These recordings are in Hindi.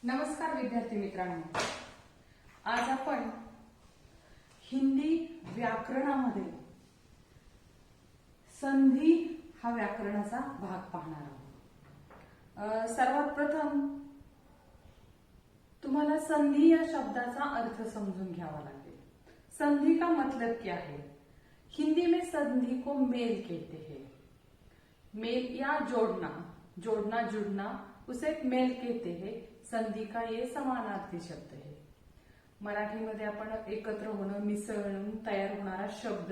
नमस्कार विद्यार्थी मित्रांनो, आज आपण हिंदी व्याकरणामध्ये संधी हा व्याकरणाचा भाग पाहणार आहोत। सर्वात प्रथम तुम्हाला संधि या शब्दाचा अर्थ समजून घ्यावा लागेल। संधि का मतलब क्या है? हिंदी में संधि को मेल कहते हैं। मेल या जोड़ना, जोड़ना जुड़ना, उसे मेल कहते हैं। संधि का ये समानार्थी शब्द है। मराठीमध्ये आपण एकत्र होणं, मिसळून तयार होणारा शब्द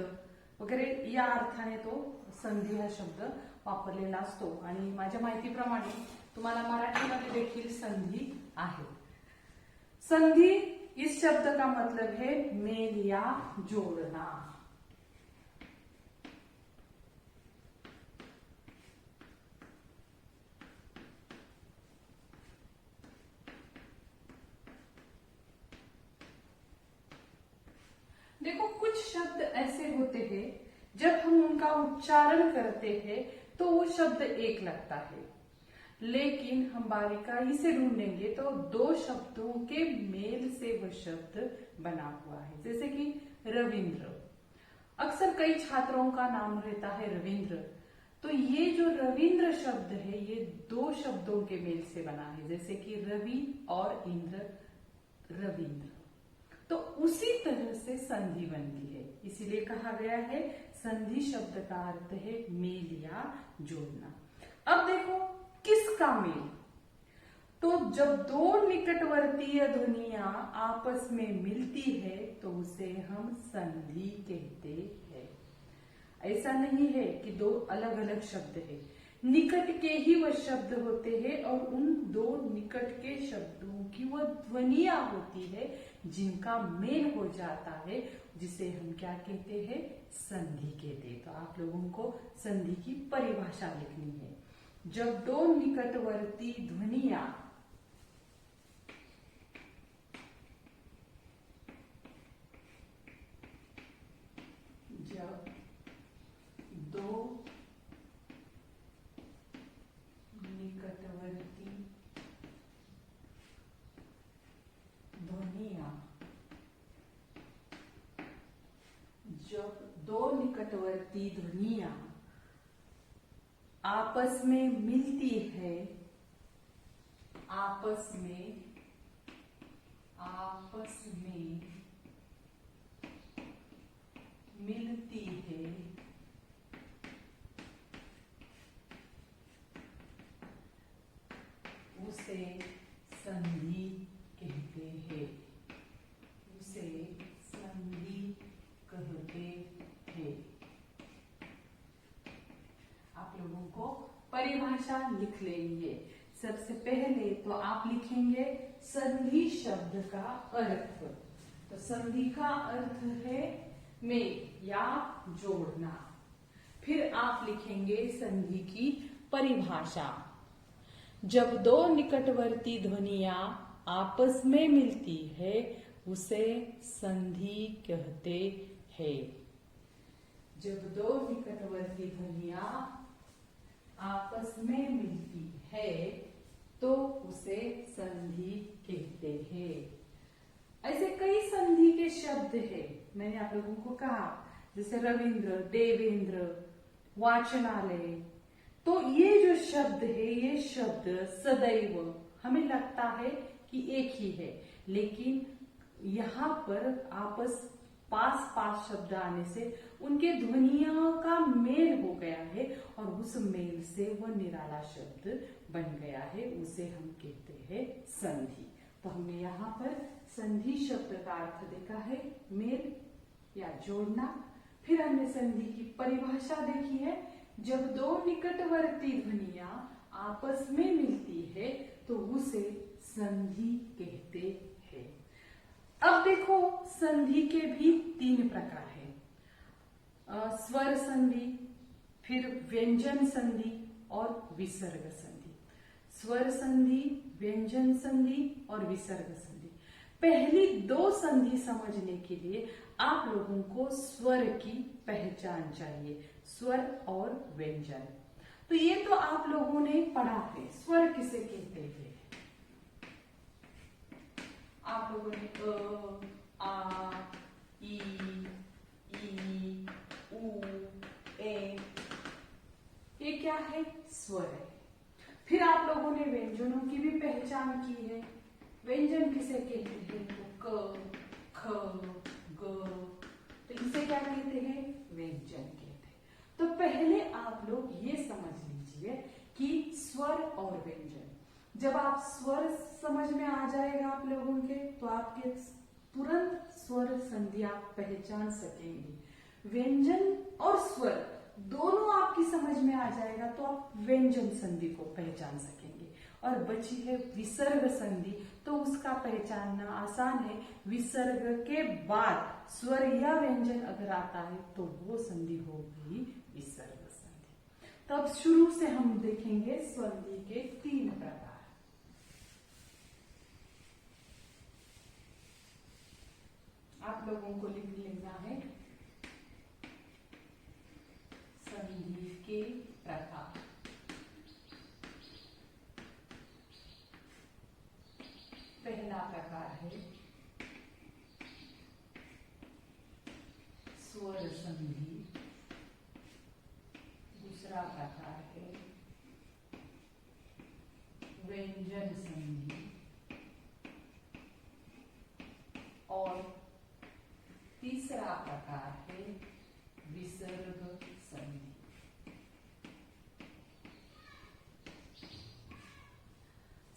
वगैरे या अर्थाने तो संधि हा शब्द वापरलेला असतो आणि माझ्या माहितीप्रमाणे तुम्हाला मराठीमध्ये देखील संधि आहे। संधि इस शब्द का मतलब है मेल या जोड़ना। देखो, कुछ शब्द ऐसे होते हैं जब हम उनका उच्चारण करते हैं तो वो शब्द एक लगता है, लेकिन हम बारीकाई से ढूंढेंगे तो दो शब्दों के मेल से वह शब्द बना हुआ है। जैसे कि रविंद्र, अक्सर कई छात्रों का नाम रहता है रविंद्र, तो ये जो रविंद्र शब्द है ये दो शब्दों के मेल से बना है, जैसे कि रवि और इंद्र, रविंद्र। तो उसी तरह से संधि बनती है, इसीलिए कहा गया है संधि शब्द का अर्थ है मेल या जोड़ना। अब देखो किसका मेल? तो जब दो निकटवर्तीय ध्वनियां आपस में मिलती है तो उसे हम संधि कहते हैं। ऐसा नहीं है कि दो अलग अलग शब्द है, निकट के ही वह शब्द होते हैं और उन दो निकट के शब्दों की वह ध्वनियां होती है जिनका मेल हो जाता है, जिसे हम क्या कहते हैं? संधि कहते हैं। तो आप लोगों को संधि की परिभाषा लिखनी है। जब दो निकटवर्ती ध्वनियां जब दो निकटवर्ती ध्वनियां आपस में मिलती है, आपस में मिलती है, उसे संधि कहते हैं, उसे संधि कहते हैं। आप लोगों को परिभाषा लिख लेंगे। सबसे पहले तो आप लिखेंगे संधि शब्द का अर्थ। तो संधि का अर्थ है मेल या जोड़ना। फिर आप लिखेंगे संधि की परिभाषा। जब दो निकटवर्ती ध्वनियां आपस में मिलती है उसे संधि कहते हैं। जब दो निकटवर्ती ध्वनियां आपस में मिलती है तो उसे संधि कहते हैं। ऐसे कई संधि के शब्द हैं, मैंने आप लोगों को कहा, जैसे रविंद्र, देवेंद्र, वाचनालय। तो ये जो शब्द है, ये शब्द सदैव हमें लगता है कि एक ही है, लेकिन यहाँ पर आपस पास शब्द आने से उनके ध्वनियों का मेल हो गया है और उस मेल से वह निराला शब्द बन गया है, उसे हम कहते हैं संधि। तो हमने यहाँ पर संधि शब्द का अर्थ देखा है मेल या जोड़ना। फिर हमने संधि की परिभाषा देखी है। जब दो निकटवर्ती ध्वनियां आपस में मिलती है तो उसे संधि कहते हैं। अब देखो, संधि के भी तीन प्रकार हैं, स्वर संधि, फिर व्यंजन संधि और विसर्ग संधि। स्वर संधि, व्यंजन संधि और विसर्ग संधि। पहली दो संधि समझने के लिए आप लोगों को स्वर की पहचान चाहिए, स्वर और व्यंजन। तो ये तो आप लोगों ने पढ़ा है, स्वर किसे कहते हैं? ने व्यंजनों की भी पहचान की है। व्यंजन किसे कहते हैं? तो क, ख, ग, तो इसे क्या कहते हैं? व्यंजन कहते हैं। तो पहले आप लोग ये समझ लीजिए कि स्वर और व्यंजन, जब आप स्वर समझ में आ जाएगा आप लोगों के, तो आपके तुरंत स्वर संधि आप पहचान सकेंगे। व्यंजन और स्वर दोनों आपकी समझ में आ जाएगा तो आप व्यंजन संधि को पहचान सकेंगे। और बची है विसर्ग संधि, तो उसका पहचानना आसान है। विसर्ग के बाद स्वर या व्यंजन अगर आता है तो वो संधि होगी विसर्ग संधि। तो अब शुरू से हम देखेंगे संधि के 3 प्रकार। आप लोगों को लिख लेना है संधि के प्रकार। पहला प्रकार है स्वर संधि, दूसरा प्रकार है व्यंजन संधि और तीसरा प्रकार है विसर्ग संधि।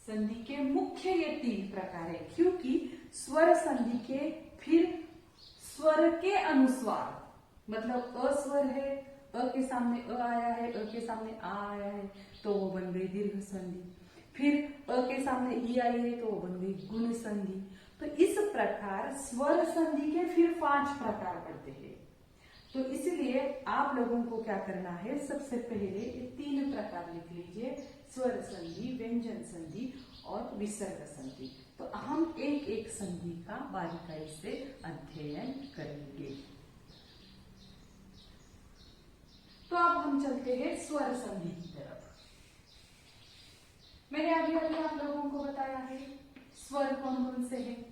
संधि के मुख्य ये 3 प्रकार है, क्योंकि स्वर संधि के फिर स्वर के अनुस्वार, मतलब अ स्वर है, अ के सामने अ आया है, अ के सामने आ आया है, तो वो बन गई दीर्घ संधि। फिर अ के सामने ई आई है तो वो बन गई गुण संधि। तो इस प्रकार स्वर संधि के फिर 5 प्रकार पड़ते हैं। तो इसलिए आप लोगों को क्या करना है, सबसे पहले ये 3 प्रकार लिख लीजिए, स्वर संधि, व्यंजन संधि और विसर्ग संधि। तो हम एक एक संधि का बारीकाई से अध्ययन करेंगे। तो अब हम चलते हैं स्वर संधि की तरफ। मैंने अभी आप लोगों को बताया है स्वर कौन कौन से हैं,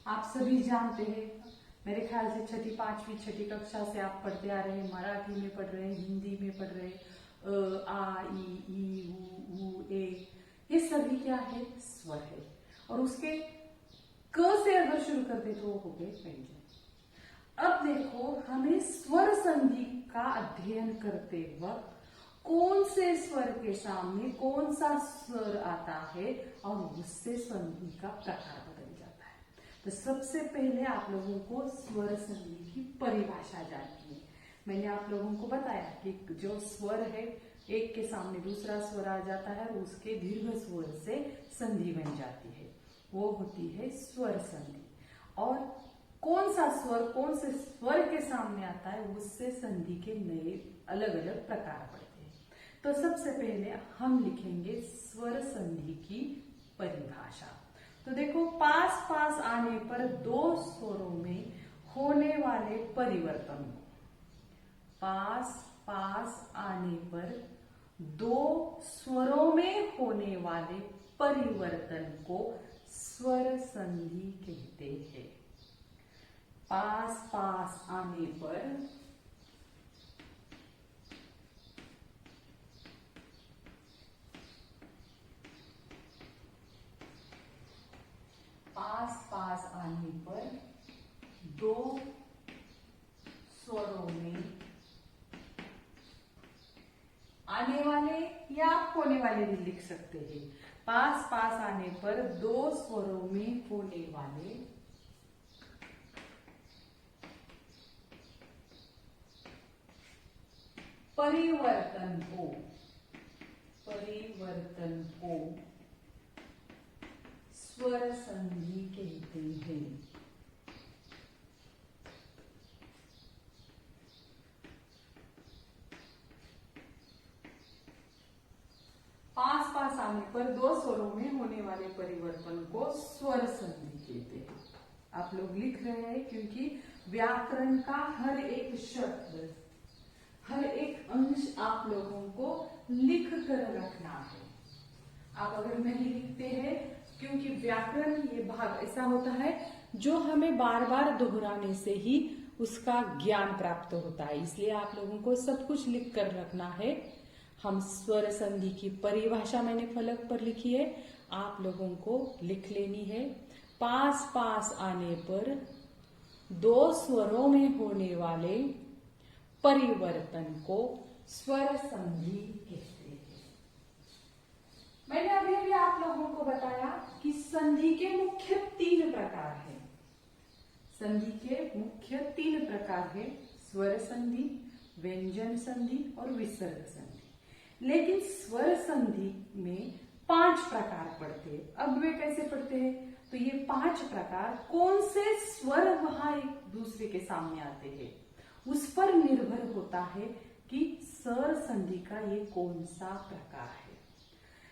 आप सभी जानते हैं। मेरे ख्याल से 6ठी 5वीं 6ठी कक्षा से आप पढ़ते आ रहे हैं, मराठी में पढ़ रहे हैं, हिंदी में पढ़ रहे हैं, आ ई उ ए, ये सभी क्या है? स्वर है। और उसके क से अगर शुरू करते तो हो गए व्यंजन। अब देखो, हमें स्वर संधि का अध्ययन करते वक्त कौन से स्वर के सामने कौन सा स्वर आता है और उससे संधि का प्रकार बदल जाता है। तो सबसे पहले आप लोगों को स्वर संधि की परिभाषा जाननी है। मैंने आप लोगों को बताया कि जो स्वर है, एक के सामने दूसरा स्वर आ जाता है, उसके दीर्घ स्वर से संधि बन जाती है, वो होती है स्वर संधि। और कौन सा स्वर कौन से स्वर के सामने आता है, उससे संधि के नए अलग अलग प्रकार पड़ते हैं। तो सबसे पहले हम लिखेंगे स्वर संधि की परिभाषा। तो देखो, पास पास आने पर 2 स्वरों में होने वाले परिवर्तन को, पास पास आने पर 2 स्वरों में होने वाले परिवर्तन को स्वर संधि कहते हैं। पास पास आने पर आने पर 2 स्वरों में आने वाले या आप होने वाले भी लिख सकते हैं। पास पास आने पर 2 स्वरों में होने वाले परिवर्तन को स्वर संधि कहते हैं। पास पास आने पर 2 स्वरों में होने वाले परिवर्तन को स्वर संधि कहते हैं। आप लोग लिख रहे हैं क्योंकि व्याकरण का हर एक शब्द, हर एक अंश आप लोगों को लिख कर रखना है। आप अगर नहीं लिखते हैं, क्योंकि व्याकरण ये भाग ऐसा होता है जो हमें बार बार दोहराने से ही उसका ज्ञान प्राप्त होता है, इसलिए आप लोगों को सब कुछ लिख कर रखना है। हम स्वर संधि की परिभाषा मैंने फलक पर लिखी है, आप लोगों को लिख लेनी है। पास पास आने पर दो स्वरों में होने वाले परिवर्तन को स्वर संधि कहते हैं। मैंने अभी अभी आप लोगों को बताया कि संधि के मुख्य 3 प्रकार हैं। संधि के मुख्य 3 प्रकार है, स्वर संधि, व्यंजन संधि और विसर्ग संधि। लेकिन स्वर संधि में 5 प्रकार पड़ते हैं। अब वे कैसे पड़ते हैं? तो ये 5 प्रकार कौन से स्वर वहां एक दूसरे के सामने आते हैं उस पर निर्भर होता है कि स्वर संधि का ये कौन सा प्रकार है।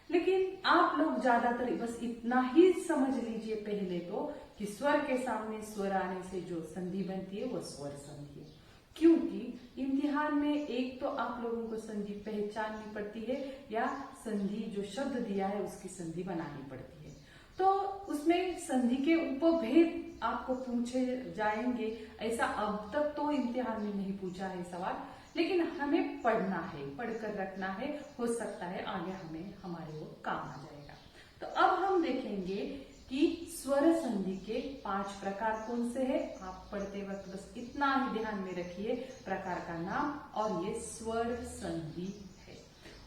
लेकिन आप लोग ज्यादातर बस इतना ही समझ लीजिए पहले तो कि स्वर के सामने स्वर आने से जो संधि बनती है वो स्वर संधि है। क्योंकि इम्तिहान में एक तो आप लोगों को संधि पहचाननी पड़ती है या संधि जो शब्द दिया है उसकी संधि बनानी पड़ती है। तो उसमें संधि के उपभेद आपको पूछे जाएंगे, ऐसा अब तक तो इम्तिहान में नहीं पूछा है सवाल, लेकिन हमें पढ़ना है, पढ़कर रखना है, हो सकता है आगे हमें हमारे वो काम आ जाएगा। तो अब हम देखेंगे कि स्वर संधि के 5 प्रकार कौन से हैं। आप पढ़ते वक्त बस इतना ही ध्यान में रखिए प्रकार का नाम, और ये स्वर संधि है।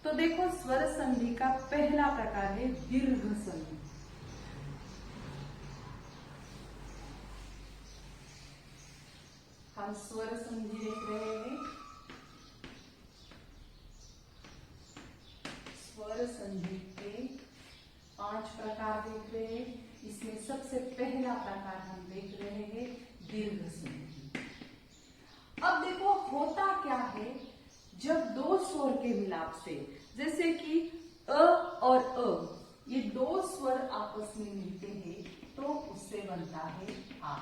तो देखो, स्वर संधि का पहला प्रकार है दीर्घ संधि। हम स्वर संधि देख रहे हैं। स्वर संधि के 5 प्रकार देख रहे हैं। इसमें सबसे पहला प्रकार हम देख रहे हैं दीर्घ संधि। अब देखो होता क्या है, जब दो स्वर के मिलाप से, जैसे कि अ और अ, ये 2 स्वर आपस में मिलते हैं तो उससे बनता है आ,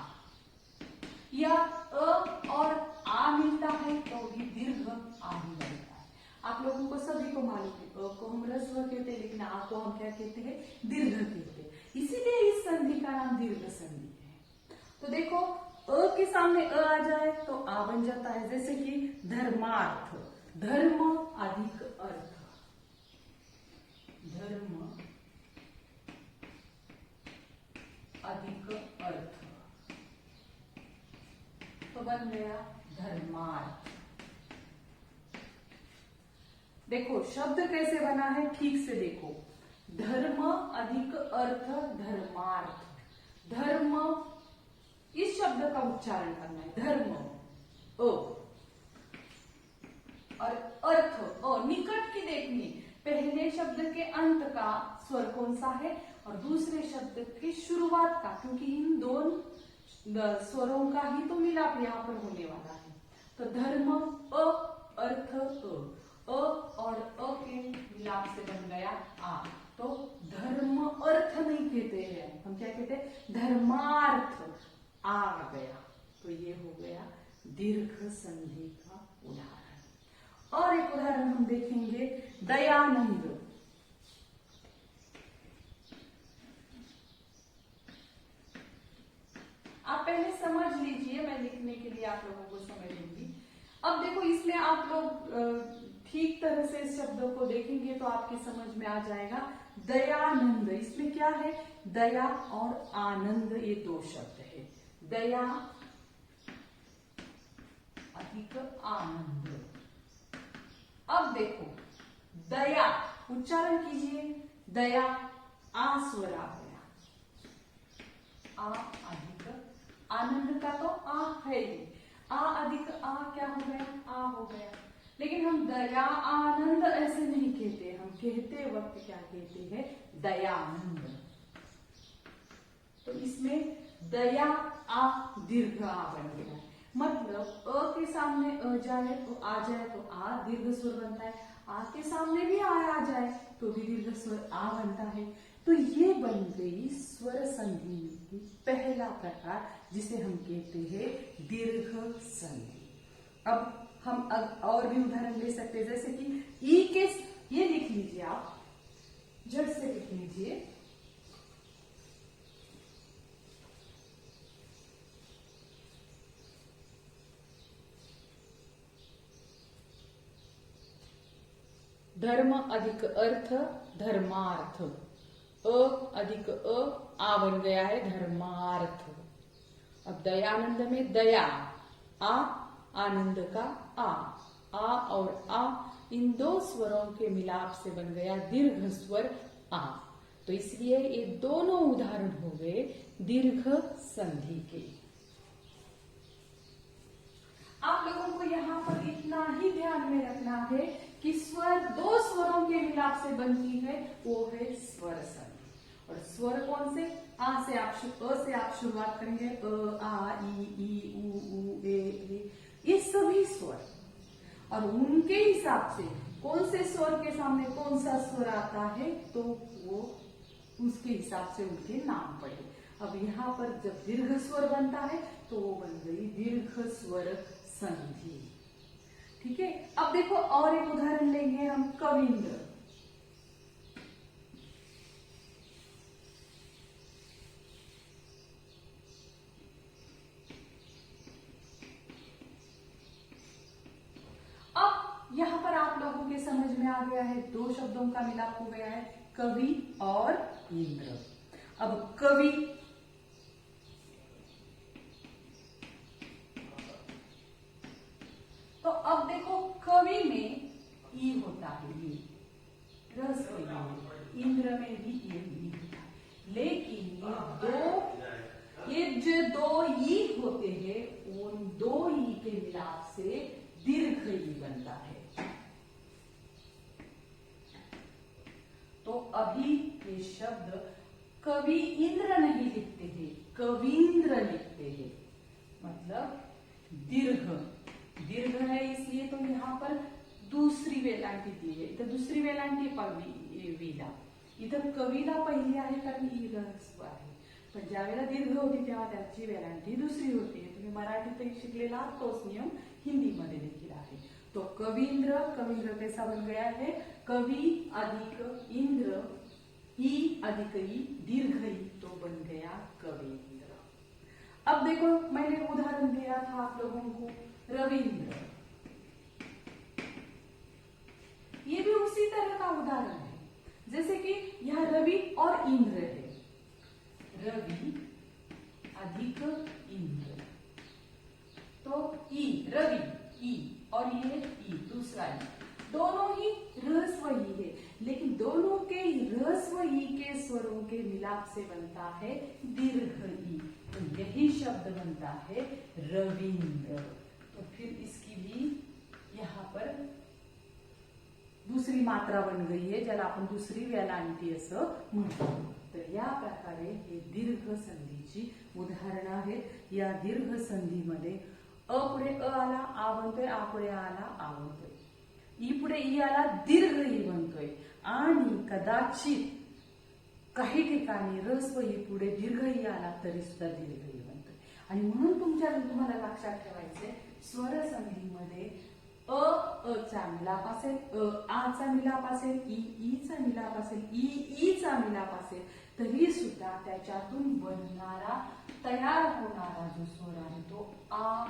या अ और आ मिलता है तो भी दीर्घ आ ही बनता है। आप लोगों को सभी को मालूम है, अ को हम ह्रस्व कहते हैं लेकिन आ को हम क्या कहते हैं, दीर्घ कहते हैं। इसीलिए इस संधि का नाम दीर्घ संधि है। तो देखो, अ के सामने अ आ जाए तो आ बन जाता है, जैसे कि धर्मार्थ, धर्म अधिक अर्थ, धर्म अधिक अर्थ, तो बन गया धर्मार्थ। देखो शब्द कैसे बना है, ठीक से देखो, धर्म अधिक अर्थ धर्मार्थ। धर्म, इस शब्द का उच्चारण करना है, धर्म अ, और अर्थ अ, निकट की देखनी, पहले शब्द के अंत का स्वर कौन सा है और दूसरे शब्द की शुरुआत का, क्योंकि इन दोनों स्वरों का ही तो मिलाप यहाँ पर होने वाला है। तो धर्म अ, अर्थ अ और अ के मिलाप से बन गया आ, तो धर्म अर्थ नहीं कहते हैं, हम क्या कहते हैं, धर्मार्थ आ गया। तो ये हो गया दीर्घ संधि का उदाहरण। और एक उदाहरण हम देखेंगे दयानंद। आप पहले समझ लीजिए, मैं लिखने के लिए आप लोगों को समय दूंगी। अब देखो, इसमें आप लोग ठीक तरह से इस शब्दों को देखेंगे तो आपकी समझ में आ जाएगा। दयानंद, इसमें क्या है, दया और आनंद, ये 2 शब्द है। दया अधिक आनंद। अब देखो, दया उच्चारण कीजिए, दया आ स्वर आ गया, आ अधिक आनंद का तो आ है ही, आ अधिक आ क्या हो गया, आ हो गया। लेकिन हम दया आनंद ऐसे नहीं कहते, हम कहते वक्त क्या कहते हैं, दयानंद। तो इसमें दया आ दीर्घ आ बन गया, मतलब अ के सामने अ जाए तो आ जाए तो आ दीर्घ स्वर बनता है, आ के सामने भी आ जाए तो भी दीर्घ स्वर आ बनता है। तो ये बन गई स्वर संधि की पहला प्रकार, जिसे हम कहते हैं दीर्घ संधि। अब हम और भी उदाहरण ले सकते हैं, जैसे कि ई के, ये लिख लीजिए, आप झट से लिख लीजिए, धर्म अधिक अर्थ धर्मार्थ, अ अधिक आ बन गया है धर्मार्थ। अब दयानंद में दया, आ आनंद का आ और आ इन दो स्वरों के मिलाप से बन गया दीर्घ स्वर आ। तो इसलिए ये दोनों उदाहरण हो गए दीर्घ संधि के। आप लोगों को यहाँ पर इतना ही ध्यान में रखना है कि स्वर दो स्वरों के मिलाप से बनती है, वो है स्वर संधि। और स्वर कौन से? आ से आप अ से आप शुरुआत करेंगे, अ आ ई उ ए, ये सभी स्वर, और उनके हिसाब से कौन से स्वर के सामने कौन सा स्वर आता है तो वो उसके हिसाब से उनके नाम पड़े। अब यहाँ पर जब दीर्घ स्वर बनता है तो वो बन गई दीर्घ स्वर संधि। ठीक है, अब देखो और एक उदाहरण लेंगे हम, कविंद्र। अब यहाँ पर आप लोगों के समझ में आ गया है, दो शब्दों का मिलाप हो गया है, कवि और इंद्र। अब कवि तो अब देखो कवि में ई होता है, ई रस इंद्र में भी ई होता है, लेकिन ये जो दो ई होते हैं उन दो ई के मिलाप से दीर्घ ई बनता है। तो अभी ये शब्द कवि इंद्र नहीं लिखते हैं, कविंद्र लिखते हैं, मतलब दीर्घ है, इसलिए तो यहाँ पर दुसरी वेलांटी दी है, इथं दुसरी वेलांटी विला, इथं कवीला पहिली आहे कारण ई ह्रस्व आहे, पण ज्यावेळेला दीर्घ होती तेव्हा त्याची वेलांटी दुसरी होती। तुम्ही मराठीतही शिकलेला तोच नियम हिंदीमध्ये देखील आहे। तो कवींद्र, कवींद्र कैसा बन गया है, कवि अधिक इंद्र, ई अधिक ई दीर्घ ई, तो बन गया कवींद्र। अब देखो मैंने उदाहरण दिया था आप लोगों को रविंद्र, ये भी उसी तरह का उदाहरण है, जैसे कि यहाँ रवि और इंद्र है, रवि अधिक इंद्र, तो ई रवि ई और ये ई दूसरा ई, दोनों ही ह्रस्व ई है, लेकिन दोनों के ह्रस्व ई के स्वरों के मिलाप से बनता है दीर्घ ई, तो यही शब्द बनता है रविंद्र। तो फिर इसकी भी यहाँ पर दुसरी मात्रा बन गई है, ज्याला आपण दुसरी वेलांटी असं म्हणतो। तर या प्रकारे हे दीर्घ संधीची उदाहरणं आहेत। या दीर्घ संधीमध्ये अ पुढे अ आला आ बनतोय, आ पुढे आला आ बनतोय, ई पुढे ई आला दीर्घ ई बनतोय, आणि कदाचित काही ठिकाणी ह्रस्व ई पुढे दीर्घ ई आला तरी सुद्धा दीर्घ ई बनतोय। आणि म्हणून तुम्हाला लक्षात ठेवायचंय स्वर संधीमध्ये अ चा मिलाप असेल, आ चा मिलाप असेल, ई चा मिलाप असेल, ई चा मिलाप असेल, तरी सुद्धा त्याच्यातून बनणारा तयार होणारा जो स्वर आहे तो आ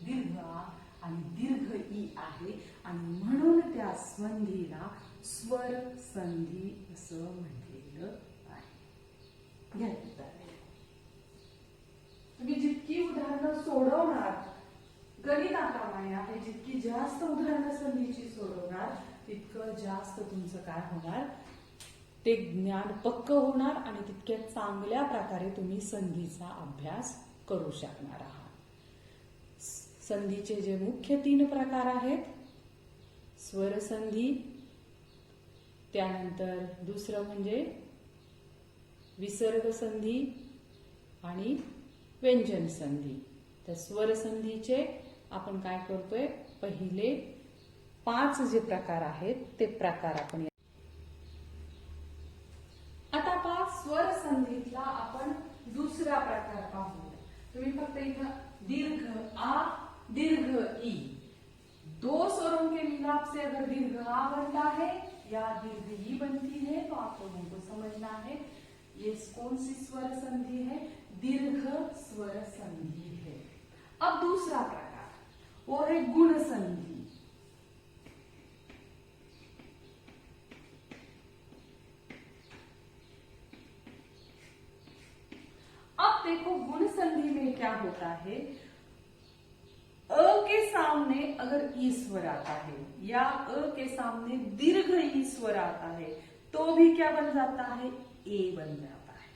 दीर्घ आ आणि दीर्घ ई आहे, आणि म्हणून त्या संधीला स्वर संधी असं म्हटलेलं आहे। तुम्ही जितकी उदाहरणं सोडवणार गणिताप्रमाणे आहे, जितकी जास्त उदाहरणं संधीची सोडवणार तितकं जास्त तुमचं काय होणार, ते ज्ञान पक्क होणार आणि तितक्या चांगल्या प्रकारे तुम्ही संधीचा अभ्यास करू शकणार आहात। संधीचे जे मुख्य 3 प्रकार आहेत, स्वर संधी, त्यानंतर दुसरं म्हणजे विसर्ग संधी आणि व्यंजन संधी। तर स्वर संधीचे आपण काय करतोय, पहिले 5 जे प्रकार आहेत ते प्रकार आपण आता स्वर संधीतला आपण दुसरा प्रकार पाहूया। तुम्ही फक्त इथं दीर्घ आ दीर्घ ई, दो स्वरों के मिलाप से अगर दीर्घ आ बनता है या दीर्घ ई बनती है तो आप लोगों को समझना है ये कौन सी स्वर संधि है, दीर्घ स्वर संधि है। अब दूसरा प्रकार वो है गुण संधि। संधि में क्या होता है, अ के सामने अगर ई स्वर आता है या अ के सामने दीर्घ ई स्वर आता है तो भी क्या बन जाता है, ए बन जाता है।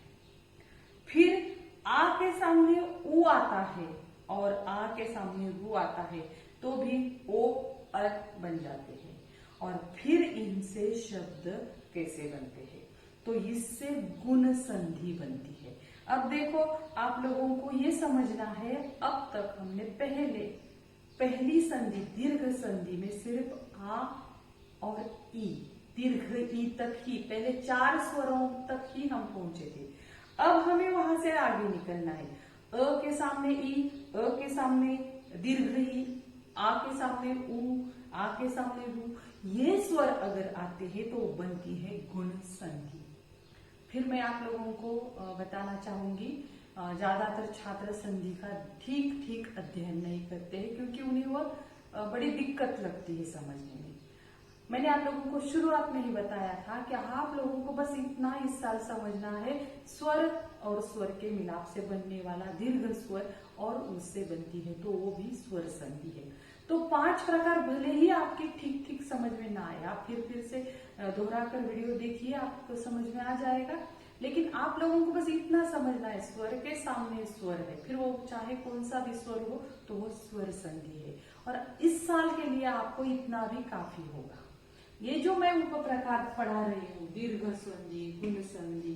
फिर आ के सामने उ आता है और आ के सामने रू आता है तो भी ओ अ बन जाते हैं। और फिर इनसे शब्द कैसे बनते हैं, तो इससे गुण संधि बनती है। अब देखो आप लोगों को ये समझना है, अब तक हमने पहली संधि दीर्घ संधि में सिर्फ आ और ई, दीर्घ ई तक ही, पहले 4 स्वरों तक ही हम पहुंचे थे। अब हमें वहां से आगे निकलना है। अ के सामने ई, अ के सामने दीर्घ ई, आ के सामने उ, आ के सामने रू, ये स्वर अगर आते हैं तो बनती है गुण संधि। फिर मैं आप लोगों को बताना चाहूंगी, ज्यादातर छात्र संधि का ठीक ठीक अध्ययन नहीं करते हैं क्योंकि उन्हें वह बड़ी दिक्कत लगती है समझने में। मैंने आप लोगों को शुरुआत में ही बताया था कि आप लोगों को बस इतना इस साल समझना है, स्वर और स्वर के मिलाप से बनने वाला दीर्घ स्वर और उससे बनती है तो वो भी स्वर संधि है। तो 5 प्रकार भले ही आपके ठीक ठीक समझ में ना आए, आप फिर से दोहरा कर वीडियो देखिए, आपको समझ में आ जाएगा। लेकिन आप लोगों को बस इतना समझना है, स्वर के सामने स्वर है, फिर वो चाहे कौन सा भी स्वर हो तो वो स्वर संधि है। और इस साल के लिए आपको इतना भी काफी होगा। ये जो मैं उप प्रकार पढ़ा रही हूँ, दीर्घ संधि, गुण संधि,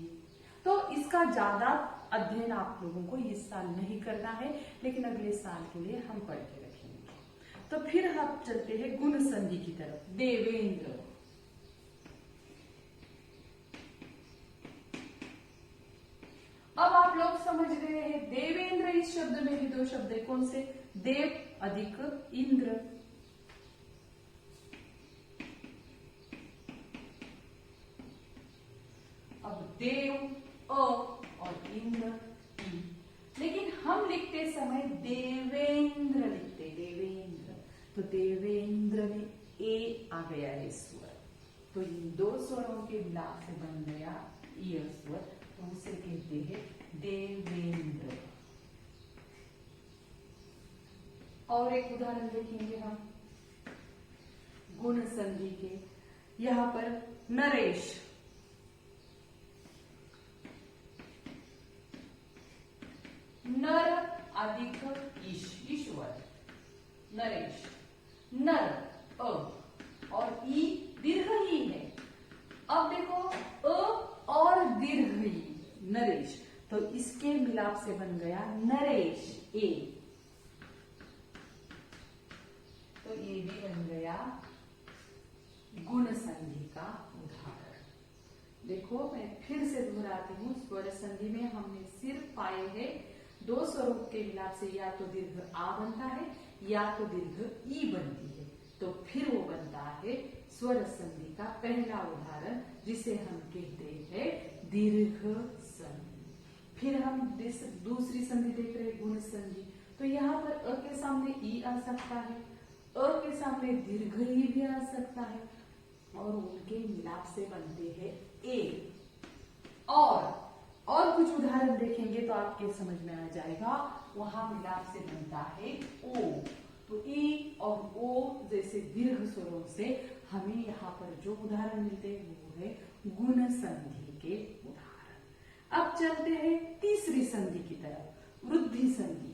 तो इसका ज्यादा अध्ययन आप लोगों को इस साल नहीं करना है, लेकिन अगले साल के लिए हम पढ़ के रखेंगे। तो फिर हम चलते हैं गुण संधि की तरफ। देवेंद्र, अब आप लोग समझ रहे हैं देवेंद्र, इस शब्द में भी 2 शब्द है, कौन से, देव अधिक इंद्र। अब देव अ और इंद्र ई, लेकिन हम लिखते समय देवेंद्र लिखते, देवेंद्र, तो देवेंद्र में ए आ गया है स्वर, तो इन 2 स्वरों के मिलाप से बन गया ये स्वर, तो उसे कहते हैं देवेंद्र। और एक उदाहरण देखेंगे हम गुण संधि के, यहां पर नरेश, नर अधिक ईश्वर, नरेश, नर अ और ई दीर्घ ही है। अब देखो अ और दीर्घ ई, नरेश, तो इसके मिलाप से बन गया नरेश ए, तो ये भी बन गया गुण संधि का उदाहरण। देखो मैं फिर से दोहराती हूँ, स्वर संधि में हमने सिर्फ पाए हैं 2 स्वरों के मिलाप से या तो दीर्घ आ बनता है या तो दीर्घ ई बनती है, तो फिर वो बनता है स्वर संधि का पहला उदाहरण, जिसे हम कहते हैं दीर्घ संधि। फिर हम दूसरी संधि देख रहे हैं गुण संधि, तो यहाँ पर अ के सामने ई आ सकता है, अ के सामने दीर्घ ई भी आ सकता है और उनके मिलाप से बनते हैं ए। और कुछ उदाहरण देखेंगे तो आपके समझ में आ जाएगा, वहां मिलाप से बनता है ओ, तो ई और ओ जैसे दीर्घ स्वरों से हमें यहाँ पर जो उदाहरण मिलते हैं वो है गुण संधि के उदाहरण। अब चलते हैं तीसरी संधि की तरफ, वृद्धि संधि।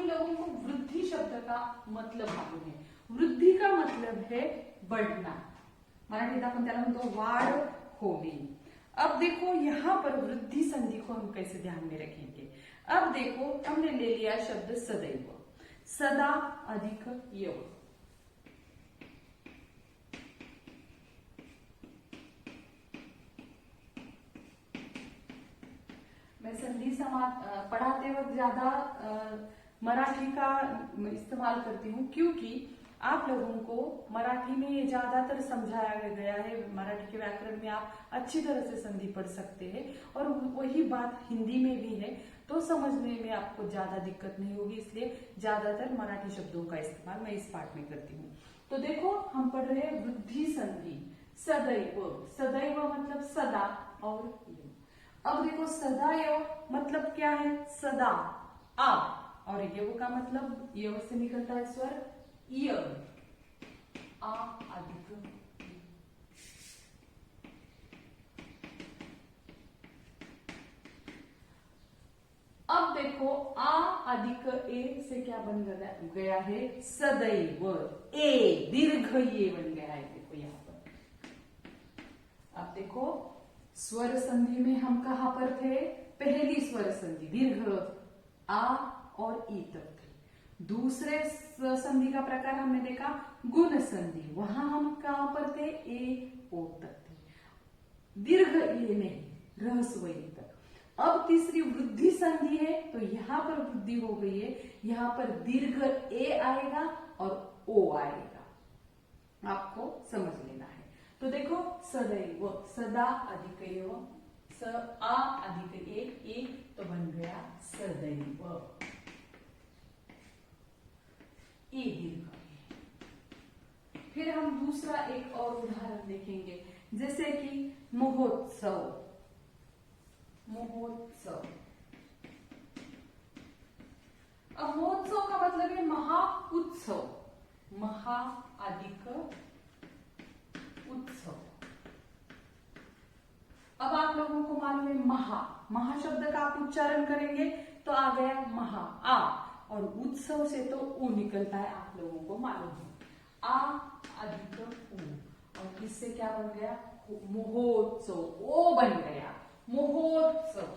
लोगों को वृद्धि शब्द का मतलब मालूम है। वृद्धि का मतलब है बढ़ना, मराठीत आपण त्याला म्हणतो वाढ होणे। अब देखो यहाँ पर वृद्धि संधि को हम कैसे ध्यान में रखेंगे। अब देखो हमने ले लिया शब्द सदैव, सदा अधिक यव, मैं संधि समास पढ़ाते वक्त ज्यादा मराठी का इस्तेमाल करती हूँ क्योंकि आप लोगों को मराठी में ये ज्यादातर समझाया गया है। मराठी के व्याकरण में आप अच्छी तरह से संधि पढ़ सकते हैं और वही बात हिंदी में भी है। तो समझने में आपको ज्यादा दिक्कत नहीं होगी, इसलिए ज्यादातर मराठी शब्दों का इस्तेमाल मैं इस पाठ में करती हूँ। तो देखो हम पढ़ रहे हैं वृद्धि संधि। सदैव, सदैव मतलब सदा और युव। अब देखो सदैव मतलब क्या है, सदा, अब, और युव का मतलब युव से निकलता है स्वर य, आ अधिक। अब देखो आ अधिक ए से क्या बन गया है, सदैव, ए दीर्घ ये बन गया है। देखो यहाँ पर अब देखो स्वर संधि में हम कहां पर थे, पहली स्वर संधि दीर्घ आ और ई तक थे। दूसरे संधि का प्रकार हमने देखा गुण संधि, वहां हम कहां पर थे, ए ओ तक थे, दीर्घ ए नहीं, ह्रस्व ई तक। अब तीसरी वृद्धि संधि है, तो यहां पर वृद्धि हो गई है, यहां पर दीर्घ ए आएगा और ओ आएगा, आपको समझ लेना है। तो देखो सदैव, सदा अधिक एव, स आ अधिक ए तो बन गया सदैव, ए दीर्घ। फिर हम दूसरा एक और उदाहरण देखेंगे, जैसे कि महोत्सव, महोत्सव। अब महोत्सव का मतलब है महा उत्सव, महा अधिक उत्सव। अब आप लोगों को मालूम है महा, महा शब्द का आप उच्चारण करेंगे तो आ गया महा, आ, और उत्सव से तो ऊ निकलता है, आप लोगों को मालूम है, आ अधिक ऊ, और इससे क्या बन गया, महोत्सव, ओ बन गया महोत्सव।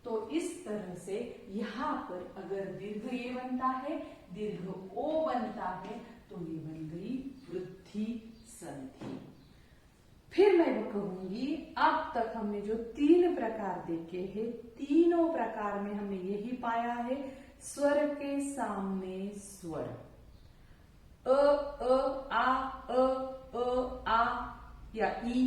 तो इस तरह से यहां पर अगर दीर्घ ये बनता है, दीर्घ ओ बनता है, तो ये बन गई वृद्धि संधि। फिर मैं वो कहूंगी, अब तक हमने जो 3 प्रकार देखे हैं, तीनों प्रकार में हमने यही पाया है, स्वर के सामने स्वर, आ या ई,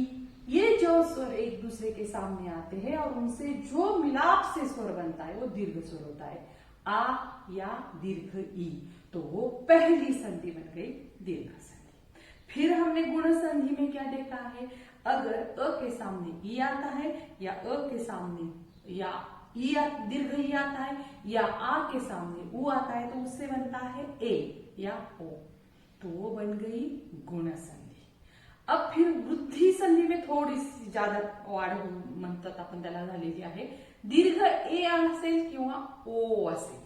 ये जो स्वर एक दूसरे के सामने आते हैं और उनसे जो मिलाप से स्वर बनता है वो दीर्घ स्वर होता है, आ या दीर्घ ई, तो वो पहली संधि बन गई दीर्घ संधि। फिर हमने गुण संधि में क्या देखा है, अगर अ के सामने ई आता है या अ के सामने या ई दीर्घ ई आता है या आ के सामने ऊ आता है, तो उससे बनता है ए या ओ, तो वो बन गई गुण संधि। अब फिर वृद्धी संधी में थोडी ज्यादा वाढ म्हणतात आपण त्याला झालेली आहे, दीर्घ ए असेल किंवा ओ असेल,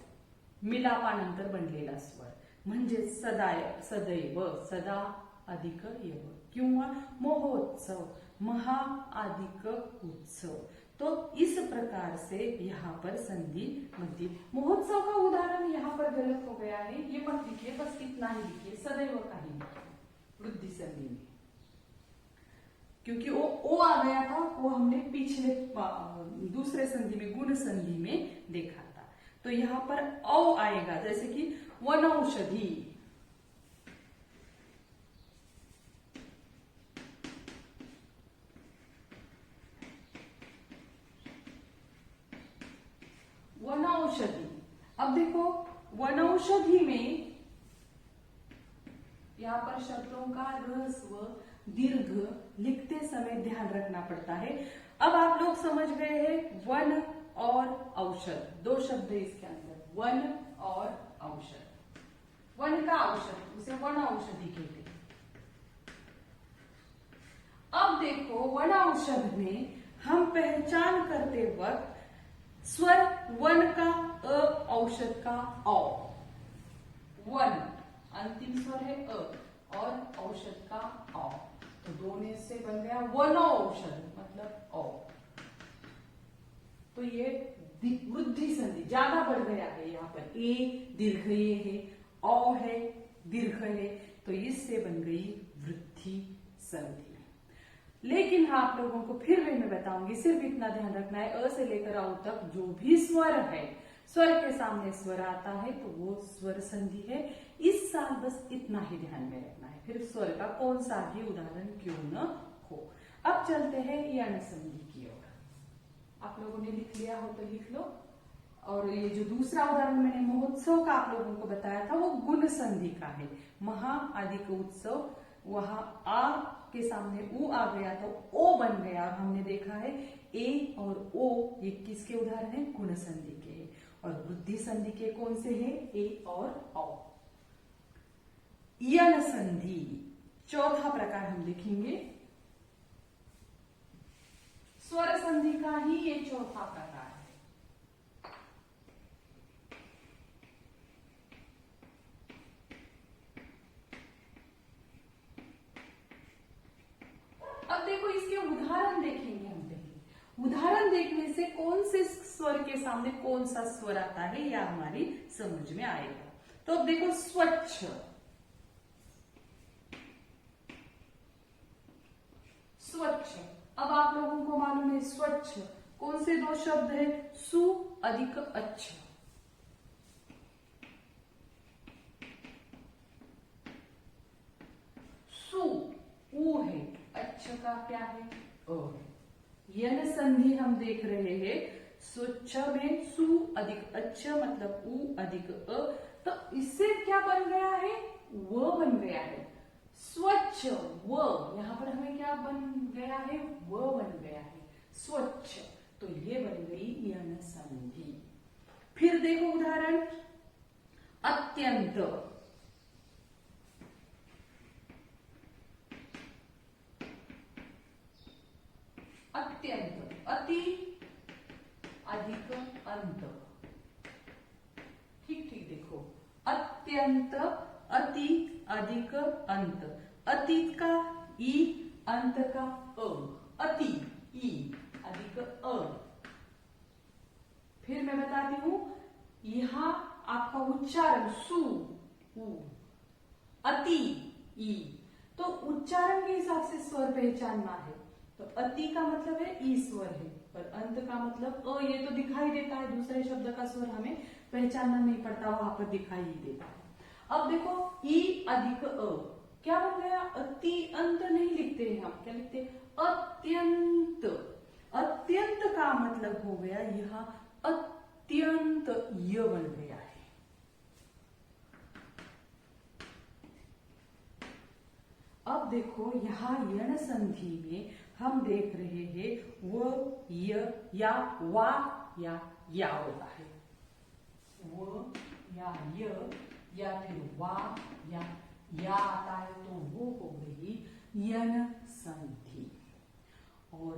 मिलापानंतर बनलेला स्वर, म्हणजे सदैव, सदा अधिक यव, किंवा महोत्सव, महा अधिक उत्सव। तो इस प्रकार से यहाँ पर संधि बनती है। महोत्सव का उदाहरण यहाँ पर गलत हो गया है, ये मत लिखिए, बस इतना ही लिखिए, सदैव का ही वृद्धि संधि में, क्योंकि वो ओ आ गया था, वो हमने पिछले दूसरे संधि में गुण संधि में देखा था। तो यहाँ पर औ आएगा, जैसे कि वनौषधि, वनौषधि। अब देखो वनौषधि में यहाँ पर शब्दों का ह्रस्व दीर्घ लिखते समय ध्यान रखना पड़ता है। अब आप लोग समझ गए हैं वन और औषध, 2 शब्द है इसके अंदर, वन और औषध। वन का औषध, उसे वन औषधि कहते हैं। अब देखो वन औषध में हम पहचान करते वक्त स्वर वन का अ, औषध का औ, वन अंतिम स्वर है अ और औषध का औ, तो दोनों से बन गया वनौषध, मतलब औ। तो ये वृद्धि संधि ज्यादा बढ़ गया है, यहाँ पर ए दीर्घ ये है, औ है दीर्घ है, तो इससे बन गई वृद्धि संधि। लेकिन हाँ, आप लोगों को फिर भी मैं बताऊंगी, सिर्फ इतना ध्यान रखना है, अ से लेकर औ तक जो भी स्वर है, स्वर के सामने स्वर आता है तो वो स्वर संधि है। इस साल बस इतना ही ध्यान में रखना है, फिर स्वर का कौन सा भी उदाहरण क्यों न हो। अब चलते हैं यण संधि की ओर। आप लोगों ने लिख लिया हो तो लिख लो। और ये जो दूसरा उदाहरण मैंने महोत्सव का आप लोगों को बताया था वो गुण संधि का है। महा अधिक उत्सव, वहां आ के सामने ऊ आ गया तो ओ बन गया, और हमने देखा है ए और ओ ये किसके उदाहरण है? गुण संधि के। और वृद्धि संधि के कौन से हैं? ए और औ। यण संधि चौथा प्रकार हम लिखेंगे। स्वर संधि का ही ये चौथा प्रकार है। अब देखो इसके उदाहरण देखेंगे हम पहले। उदाहरण देखने से कौन से स्वर के सामने कौन सा स्वर आता है या हमारी समझ में आएगा। तो अब देखो स्वच्छ, स्वच्छ। अब आप लोगों को मालूम है स्वच्छ कौन से दो शब्द है? सु अधिक अच्छ। सु ऊ है, अच्छ का क्या है? अ है। यण संधि हम देख रहे हैं। स्वच्छ में सु अधिक अच्छ मतलब ऊ अधिक अ, तो इससे क्या बन गया है? व बन गया है। स्वच्छ व, यहां पर हमें क्या बन गया है? व बन गया है, स्वच्छ। तो ये बन गई यण संधि। फिर देखो उदाहरण, अत्यंत। अत्यंत, अति अधिक अंत। ठीक ठीक देखो, अत्यंत, अति अधिक अंत। अतीत का ई, अंत का अ, अति ई अधिक अ। फिर मैं बताती हूं, यहां आपका उच्चारण सु उ, अति ई, तो उच्चारण के हिसाब से स्वर पहचानना है। तो अति का मतलब है ई स्वर है, और अंत का मतलब अ, ये तो दिखाई देता है, दूसरे शब्द का स्वर हमें पहचानना नहीं पड़ता, वहां पर दिखाई ही देता है। अब देखो ई अधिक अ, क्या बन गया? अति अंत नहीं लिखते हैं हम, क्या लिखते हैं? अत्यंत। अत्यंत का मतलब हो गया यहां अत्यंत, य बन गया है। अब देखो यहां यण संधि में हम देख रहे हैं व, य या वा या होता है। व या य या फिर वा या आता है, तो वो हो गई यण संधि। और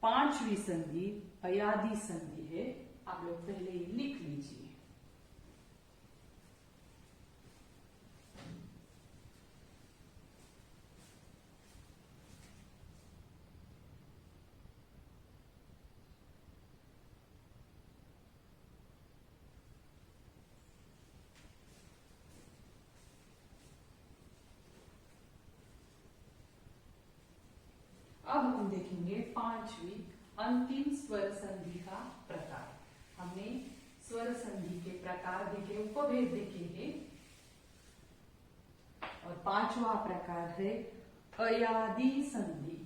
पांचवी संधि अयादि संधि है। आप लोग पहले ही लिख लीजिए। अब हम देखेंगे पांचवी अंतिम स्वर संधि का प्रकार। हमने स्वर संधि के प्रकार देखे, उपभेद देखे हैं, और पांचवा प्रकार है अयादि संधि।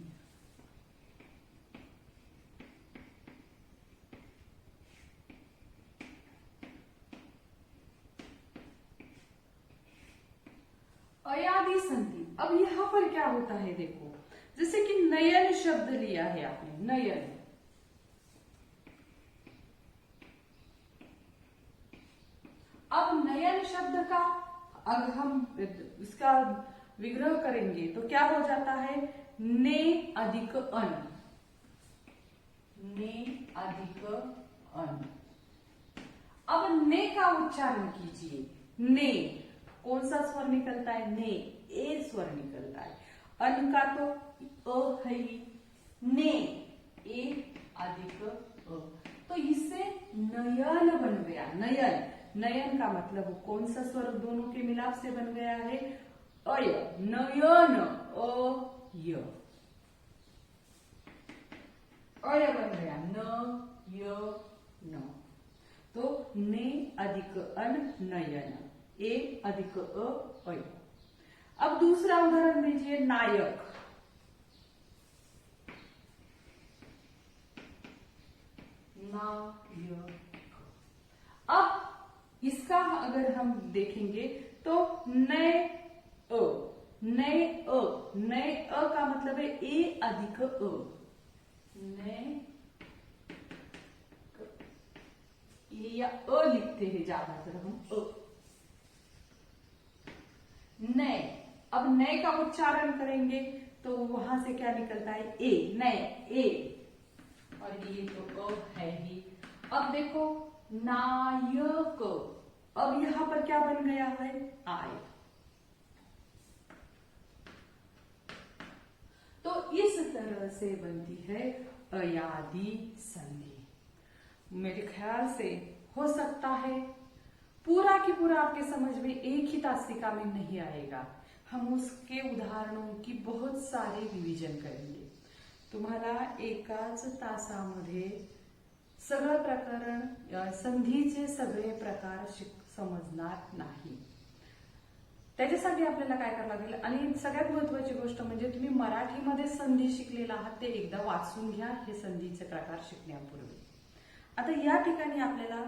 अयादि संधि, अब यहां पर क्या होता है देखो, जैसे कि नयन शब्द लिया है आपने, नयन। अब नयन शब्द का अगर हम इसका विग्रह करेंगे तो क्या हो जाता है? ने अधिक अन, ने अधिक अन। अब ने का उच्चारण कीजिए। ने कौन सा स्वर निकलता है? ने, ए स्वर निकलता है। अन का तो अ है ही, ने ए अधिक अ, तो इससे नयन बन गया। नयन, नयन का मतलब कौन सा स्वर दोनों के मिलाप से बन गया है? अय, नयन अय, अय बन गया, न य न। तो ने अधिक अन नयन, ए अधिक अ अय। अब दूसरा उदाहरण लीजिए, नायक। नायक। अब इसका अगर हम देखेंगे तो नए अ, नए अ, नए अ का मतलब है ए अधिक अ, नए ये या अ लिखते हैं ज्यादातर हम अ, नए। अब नए का उच्चारण करेंगे तो वहां से क्या निकलता है ए, नए ए, और ये तो अ है ही। अब देखो नायक, अब यहां पर क्या बन गया है आय। तो इस तरह से बनती है अयादि संधि। मेरे ख्याल से हो सकता है पूरा की पूरा आपके समझ में एक ही तासिका में नहीं आएगा, हम उसके उदाहरणों की बहुत सारे रिव्हिजन करेंगे। तुम्हाला एकाच तासामध्ये सगळं प्रकरण संधीचे सगळे प्रकार समजणार नाही। त्याच्यासाठी आपल्याला काय करावं लागेल, आणि सगळ्यात महत्वाची गोष्ट म्हणजे तुम्ही मराठीमध्ये संधी शिकलेला आहात ते एकदा वाचून घ्या हे संधीचे प्रकार शिकण्यापूर्वी। आता या ठिकाणी आपल्याला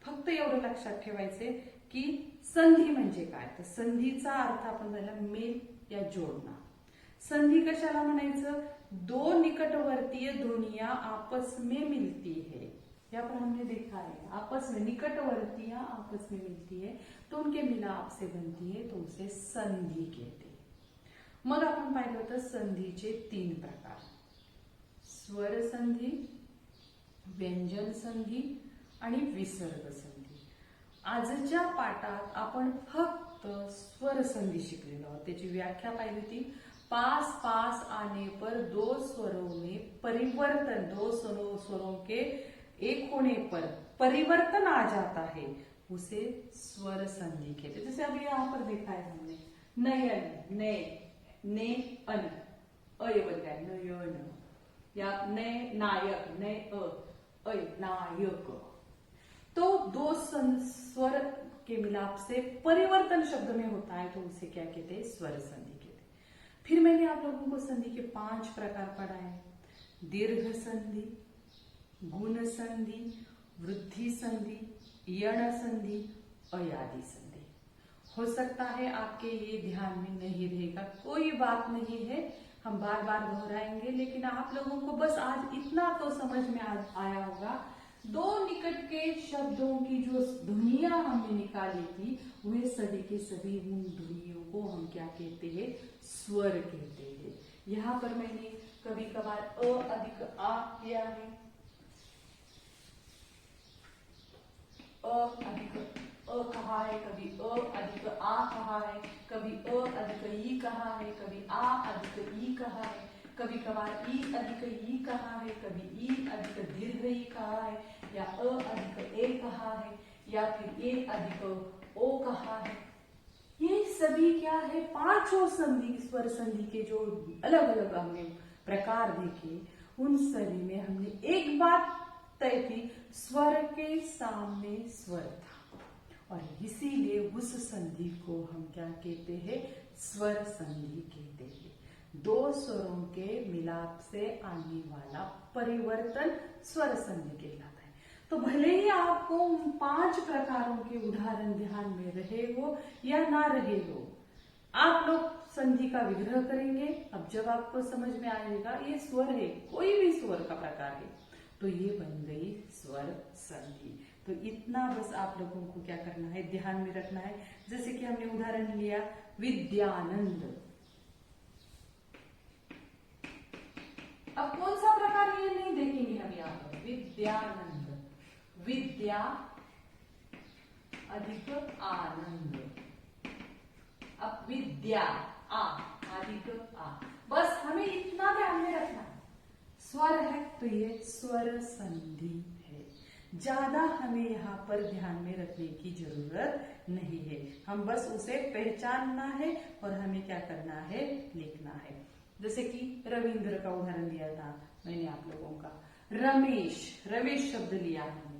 फक्त एवढं लक्षात ठेवायचे की संधी म्हणजे काय, तर संधीचा अर्थ आपण झाला मेल या जोडणा। संधि कशाला म्हणायचं, दो निकटवर्तीय ध्वनिया आपस में मिलती है, यहाँ पर हमने देखा है आपस में निकटवर्तियां आपस में मिलती है तो उनके मिलाप से बनती है, तो उसे संधि कहते हैं। मग आपण पाहिलं होतं संधीचे तीन प्रकार, स्वर संधि, व्यंजन संधि आणि विसर्ग संधि। आजच्या पाठात आपण फक्त स्वर संधि शिकलेलो आहोत, त्याची व्याख्या पाहिली होती। पास पास आने पर दो स्वरों में परिवर्तन, दो स्वरों के एक होने पर परिवर्तन आ जाता है, उसे स्वर संधि कहते। जैसे अभी यहाँ पर देखा है हमने नयन, ने, ने अन, अय बन गया नयन, या ने नायक, ने अय नायक। तो दो स्वर के मिलाप से परिवर्तन शब्द में होता है तो उसे क्या कहते हैं, स्वर संधि कहते हैं। फिर मैंने आप लोगों को संधि के 5 प्रकार पढ़ाए, दीर्घ संधि, गुण संधि, वृद्धि संधि, यण संधि, अयादि संधि। हो सकता है आपके ये ध्यान में नहीं रहेगा, कोई बात नहीं है, हम बार बार दोहराएंगे, लेकिन आप लोगों को बस आज इतना तो समझ में आया होगा, दो निकट के शब्दों की जो ध्वनियां हमने निकाली थी वे सभी के सभी उन ध्वनियों को हम क्या कहते हैं, स्वर कहते हैं। यहाँ पर मैंने कभी कभार अ अधिक आ किया है, अ अधिक अ कहा है, कभी अ अधिक आ कहा है, कभी अ अधिक ई कहा है, कभी आ अधिक ई कहा है, कभी कभार ई अधिक ई कहा है, कभी ई अधिक दीर्घ ई कहा है, या अ अधिक ए कहा है, या फिर ए अधिक ओ कहा है। ये सभी क्या है, पांचों संधि, स्वर संधि के जो अलग अलग हमने प्रकार देखे, उन सभी में हमने एक बात तय थी, स्वर के सामने स्वर था, और इसीलिए उस संधि को हम क्या कहते हैं, स्वर संधि कहते हैं। दो स्वरों के मिलाप से आने वाला परिवर्तन स्वर संधि कहलाता है। तो भले ही आपको उन 5 प्रकारों के उदाहरण ध्यान में रहे हो या ना रहे हो, आप लोग संधि का विग्रह करेंगे। अब जब आपको समझ में आएगा ये स्वर है, कोई भी स्वर का प्रकार है, तो ये बन गई स्वर संधि। तो इतना बस आप लोगों को क्या करना है, ध्यान में रखना है। जैसे कि हमने उदाहरण लिया विद्यानंद, अब कौन सा प्रकार ये नहीं देखेंगे हम यहाँ पर, विद्यानंद, विद्या अधिक आनंद, अब विद्या आ अधिक आ, बस हमें इतना ध्यान में रखना है। स्वर है तो ये स्वर संधि है, ज्यादा हमें यहाँ पर ध्यान में रखने की जरूरत नहीं है, हम बस उसे पहचानना है और हमें क्या करना है, लिखना है। जैसे कि रविंद्र का उदाहरण दिया था मैंने आप लोगों का, रमेश, रमेश शब्द लिया हमने,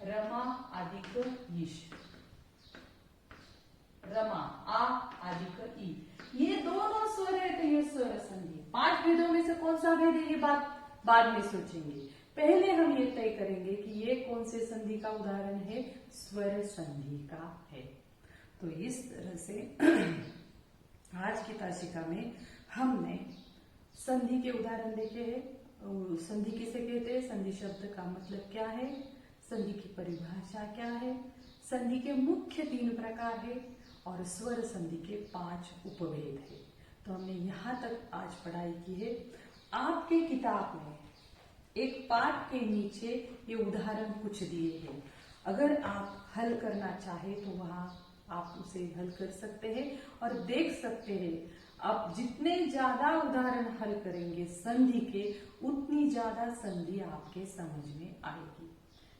रमा अधिक ईश, रमा आ अधिक ई, ये दोनों स्वर है तो ये स्वर संधि। 5 भेदों में से कौन सा सा भेद है ये बात बाद में सोचेंगे। पहले हम ये तय करेंगे कि ये कौन से संधि का उदाहरण है, स्वर संधि का है। तो इस तरह से आज की ताशिका में हमने संधि के उदाहरण देखे हैं। संधि किसे कहते हैं, संधि शब्द का मतलब क्या है, संधि की परिभाषा क्या है, संधि के मुख्य 3 प्रकार है और स्वर संधि के 5 उपभेद है। तो हमने यहाँ तक आज पढ़ाई की है। आपके किताब में एक पाठ के नीचे ये उदाहरण कुछ दिए हैं, अगर आप हल करना चाहे तो वहां आप उसे हल कर सकते हैं और देख सकते हैं। आप जितने ज्यादा उदाहरण हल करेंगे संधि के, उतनी ज्यादा संधि आपके समझ में आएगी।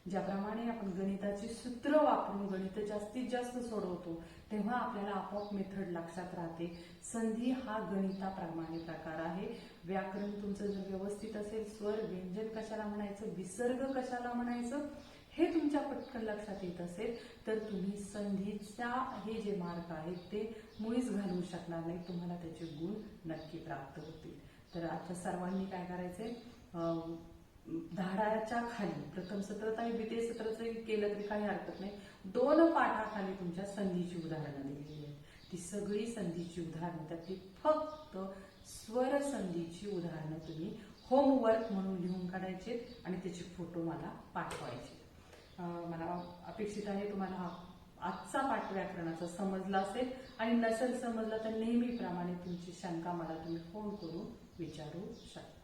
ज्याप्रमाणे आपण गणिताची सूत्र वापरून गणित जास्तीत जास्त सोडवतो, तेव्हा आपल्याला आपोआप मेथड लक्षात राहते। संधि हा गणिताप्रमाणे प्रकार आहे। व्याकरण तुमचं जर व्यवस्थित असेल, स्वर व्यंजन कशाला म्हणायचं, विसर्ग कशाला म्हणायचं हे तुमच्या पटकन लक्षात येत असेल, तर तुम्ही संधीचा हे जे मार्क आहेत ते मुळीच घालवू शकणार नाही, तुम्हाला त्याचे गुण नक्की प्राप्त होतील। तर आता सर्वांनी काय करायचंय, धडाच्या खाली प्रथम सत्रात आणि द्वितीय सत्राचं केलं तरी काही हरकत नाही, 2 पाठाखाली तुमच्या संधीची उदाहरणं दिलेली आहेत। ती सगळी संधीची उदाहरणं, त्यातली फक्त स्वर संधीची उदाहरणं तुम्ही होमवर्क म्हणून लिहून काढायचे आणि त्याचे फोटो मला पाठवायचे। मला अपेक्षित आहे तुम्हाला आजचा पाठ व्याकरणाचा समजला असेल, आणि नसेल समजला तर नेहमीप्रमाणे तुमची शंका मला तुम्ही फोन करून विचारू शकता।